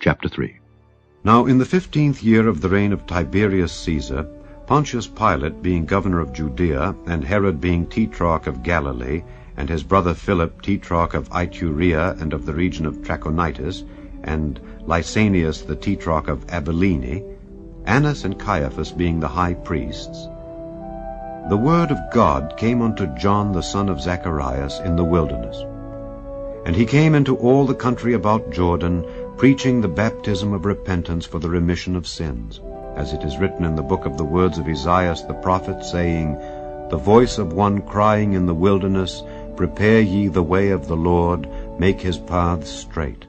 Chapter 3. Now in the 15th year of the reign of Tiberius Cæsar, Pontius Pilate being governor of Judæa, and Herod being tetrarch of Galilee, and his brother Philip tetrarch of Ituraea and of the region of Trachonitis, and Lysanias the tetrarch of Abilene, Annas and Caiaphas being the high priests, the word of God came unto John the son of Zacharias in the wilderness. And he came into all the country about Jordan, preaching the baptism of repentance for the remission of sins, as it is written in the book of the words of Esaias the prophet, saying, The voice of one crying in the wilderness, Prepare ye the way of the Lord, make his paths straight.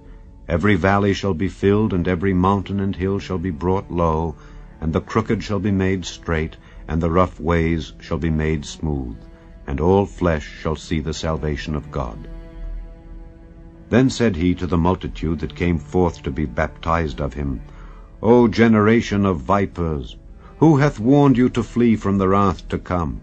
Every valley shall be filled, and every mountain and hill shall be brought low, and the crooked shall be made straight, and the rough ways shall be made smooth, and all flesh shall see the salvation of God. Then said he to the multitude that came forth to be baptized of him, O generation of vipers, who hath warned you to flee from the wrath to come?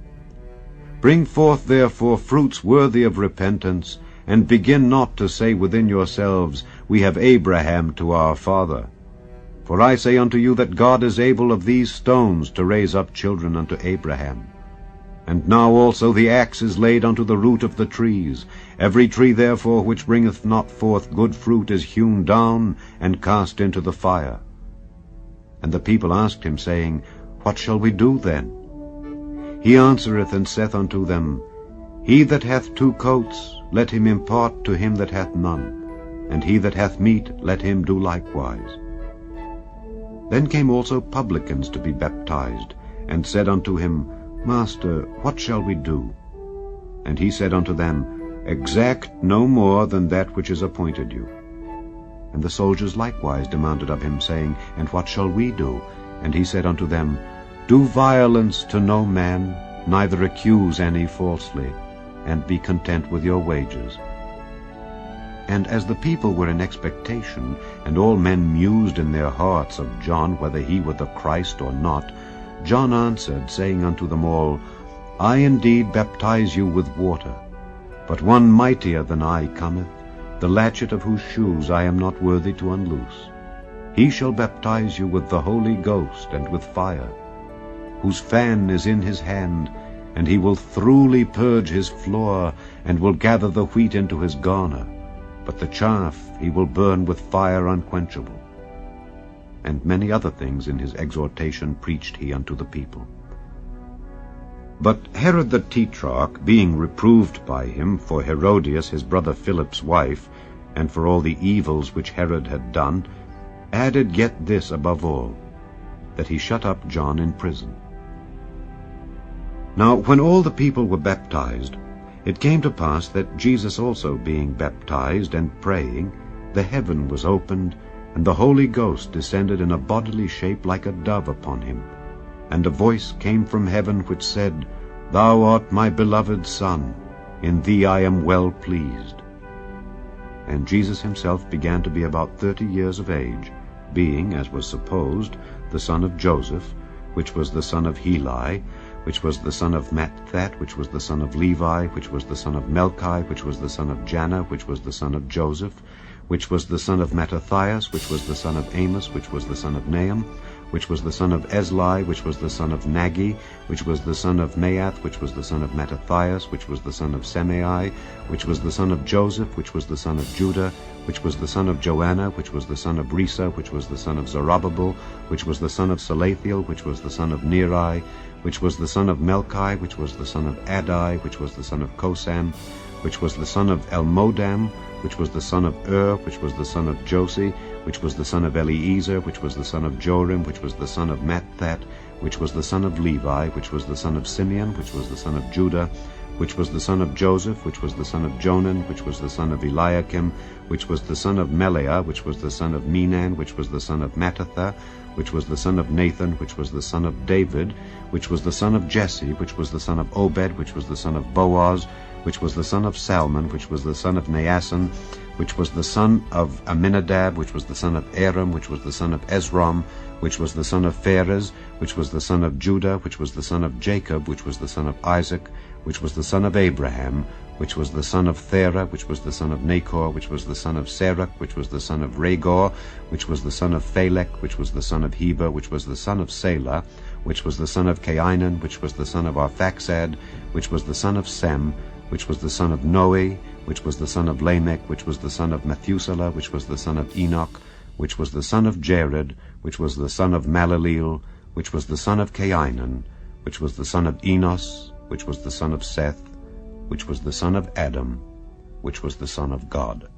Bring forth therefore fruits worthy of repentance, and begin not to say within yourselves, We have Abraham to our father. For I say unto you that God is able of these stones to raise up children unto Abraham. And now also the axe is laid unto the root of the trees. Every tree therefore which bringeth not forth good fruit is hewn down, and cast into the fire. And the people asked him, saying, What shall we do then? He answereth and saith unto them, He that hath 2 coats, let him impart to him that hath none, and he that hath meat, let him do likewise. Then came also publicans to be baptized, and said unto him, Master, what shall we do? And he said unto them, Exact no more than that which is appointed you. And the soldiers likewise demanded of him, saying, And what shall we do? And he said unto them, Do violence to no man, neither accuse any falsely, and be content with your wages. And as the people were in expectation, and all men mused in their hearts of John, whether he were the Christ or not, John answered, saying unto them all, I indeed baptize you with water, but one mightier than I cometh, the latchet of whose shoes I am not worthy to unloose. He shall baptize you with the Holy Ghost and with fire, whose fan is in his hand, and he will thoroughly purge his floor, and will gather the wheat into his garner, but the chaff he will burn with fire unquenchable. And many other things in his exhortation preached he unto the people. But Herod the tetrarch, being reproved by him for Herodias his brother Philip's wife, and for all the evils which Herod had done, added yet this above all, that he shut up John in prison. Now when all the people were baptized, it came to pass that Jesus also being baptized and praying, the heaven was opened, and the Holy Ghost descended in a bodily shape like a dove upon him. And a voice came from heaven which said, Thou art my beloved Son, in thee I am well pleased. And Jesus himself began to be about 30 years of age, being, as was supposed, the son of Joseph, which was the son of Heli, which was the son of Matthat, which was the son of Levi, which was the son of Melchi, which was the son of Janna, which was the son of Joseph, which was the son of Mattathias, which was the son of Amos, which was the son of Nahum, which was the son of Esli, which was the son of Naggi, which was the son of Maath, which was the son of Mattathias, which was the son of Semei, which was the son of Joseph, which was the son of Judah, which was the son of Joanna, which was the son of Risa, which was the son of Zerubbabel, which was the son of Salathiel, which was the son of Neri, which was the son of Melchi, which was the son of Adai, which was the son of Kosam, which was the son of Elmodam, which was the son of which was the son of Josi, which was the son of Eliezer, which was the son of Jorim, which was the son of Matthat, which was the son of Levi, which was the son of Simeon, which was the son of Judah, which was the son of Joseph, which was the son of Jonan, which was the son of Eliakim, which was the son of Melea, which was the son of Menan, which was the son of Mattatha, which was the son of Nathan, which was the son of David, which was the son of Jesse, which was the son of Obed, which was the son of Boaz, which was the son of Salmon, which was the son of Naasson, which was the son of Aminadab, which was the son of Aram, which was the son of Ezrom, which was the son of Phares, which was the son of Judah, which was the son of Jacob, which was the son of Isaac, which was the son of Abraham, which was the son of Thera, which was the son of Nachor, which was the son of Serach, which was the son of Regor, which was the son of Phalec, which was the son of Heber, which was the son of Salah, which was the son of Cainan, which was the son of Arphaxad, which was the son of Sem, which was the son of Noe, which was the son of Lamech, which was the son of Methuselah, which was the son of Enoch, which was the son of Jared, which was the son of Malaleel, which was the son of Cainan, which was the son of Enos, which was the son of Seth, which was the son of Adam, which was the son of God.